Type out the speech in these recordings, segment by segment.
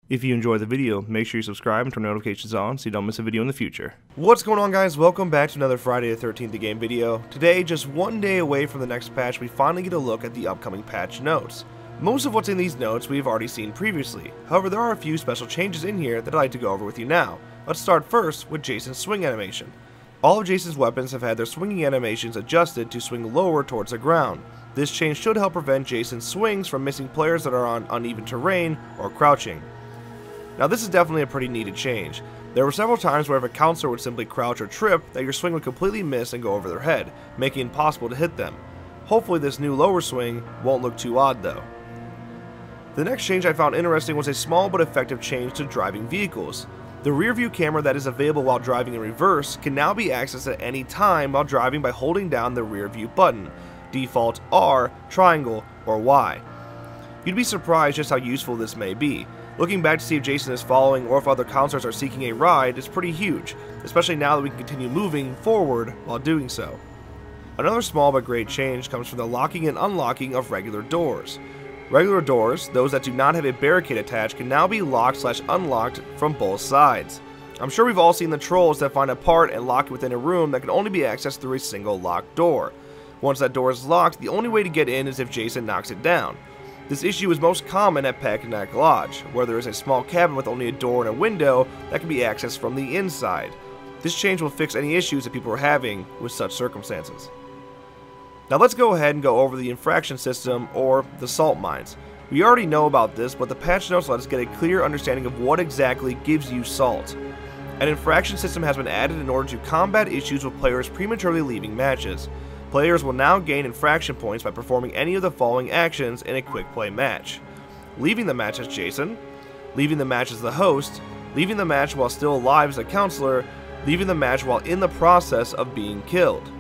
If you enjoyed the video, make sure you subscribe and turn notifications on so you don't miss a video in the future. What's going on, guys? Welcome back to another Friday the 13th the game video. Today, just one day away from the next patch, we finally get a look at the upcoming patch notes. Most of what's in these notes we've already seen previously, however there are a few special changes in here that I'd like to go over with you now. Let's start first with Jason's swing animation. All of Jason's weapons have had their swinging animations adjusted to swing lower towards the ground. This change should help prevent Jason's swings from missing players that are on uneven terrain or crouching. Now this is definitely a pretty needed change. There were several times where if a counselor would simply crouch or trip, that your swing would completely miss and go over their head, making it impossible to hit them. Hopefully this new lower swing won't look too odd though. The next change I found interesting was a small but effective change to driving vehicles. The rear view camera that is available while driving in reverse can now be accessed at any time while driving by holding down the rear view button, default R, triangle, or Y. You'd be surprised just how useful this may be. Looking back to see if Jason is following or if other counselors are seeking a ride is pretty huge, especially now that we can continue moving forward while doing so. Another small but great change comes from the locking and unlocking of regular doors. Regular doors, those that do not have a barricade attached, can now be locked/unlocked from both sides. I'm sure we've all seen the trolls that find a part and lock it within a room that can only be accessed through a single locked door. Once that door is locked, the only way to get in is if Jason knocks it down. This issue is most common at Packanack Lodge, where there is a small cabin with only a door and a window that can be accessed from the inside. This change will fix any issues that people are having with such circumstances. Now let's go ahead and go over the infraction system, or the salt mines. We already know about this, but the patch notes let us get a clear understanding of what exactly gives you salt. An infraction system has been added in order to combat issues with players prematurely leaving matches. Players will now gain infraction points by performing any of the following actions in a quick play match: leaving the match as Jason, leaving the match as the host, leaving the match while still alive as a counselor, leaving the match while in the process of being killed.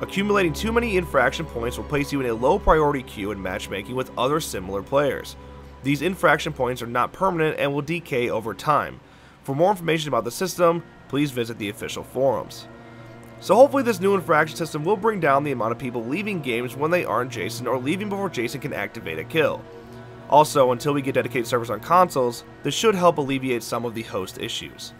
Accumulating too many infraction points will place you in a low priority queue in matchmaking with other similar players. These infraction points are not permanent and will decay over time. For more information about the system, please visit the official forums. So hopefully this new infraction system will bring down the amount of people leaving games when they aren't Jason or leaving before Jason can activate a kill. Also, until we get dedicated servers on consoles, this should help alleviate some of the host issues.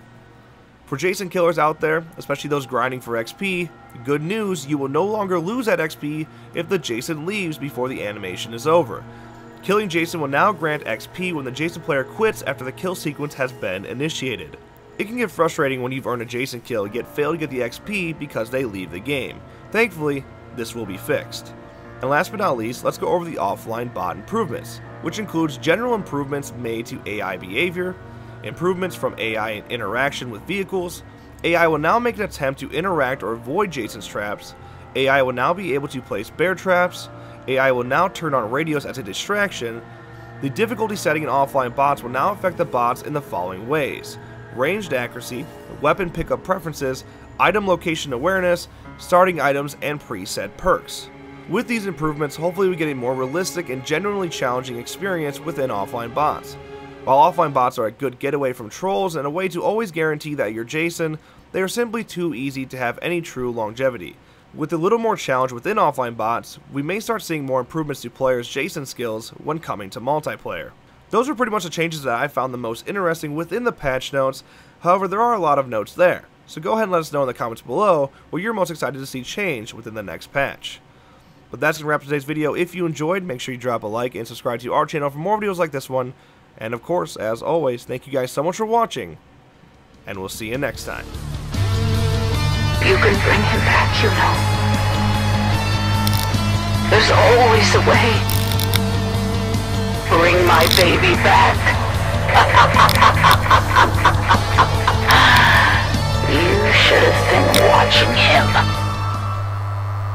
For Jason killers out there, especially those grinding for XP, good news, you will no longer lose that XP if the Jason leaves before the animation is over. Killing Jason will now grant XP when the Jason player quits after the kill sequence has been initiated. It can get frustrating when you've earned a Jason kill yet fail to get the XP because they leave the game. Thankfully, this will be fixed. And last but not least, let's go over the offline bot improvements, which includes general improvements made to AI behavior, improvements from AI in interaction with vehicles. AI will now make an attempt to interact or avoid Jason's traps. AI will now be able to place bear traps. AI will now turn on radios as a distraction. The difficulty setting in offline bots will now affect the bots in the following ways: ranged accuracy, weapon pickup preferences, item location awareness, starting items, and preset perks. With these improvements, hopefully we get a more realistic and genuinely challenging experience within offline bots. While offline bots are a good getaway from trolls and a way to always guarantee that you're Jason, they are simply too easy to have any true longevity. With a little more challenge within offline bots, we may start seeing more improvements to players' Jason skills when coming to multiplayer. Those are pretty much the changes that I found the most interesting within the patch notes. However, there are a lot of notes there, so go ahead and let us know in the comments below what you're most excited to see change within the next patch. But that's going to wrap today's video. If you enjoyed, make sure you drop a like and subscribe to our channel for more videos like this one. And of course, as always, thank you guys so much for watching, and we'll see you next time. You can bring him back, you know. There's always a way. Bring my baby back.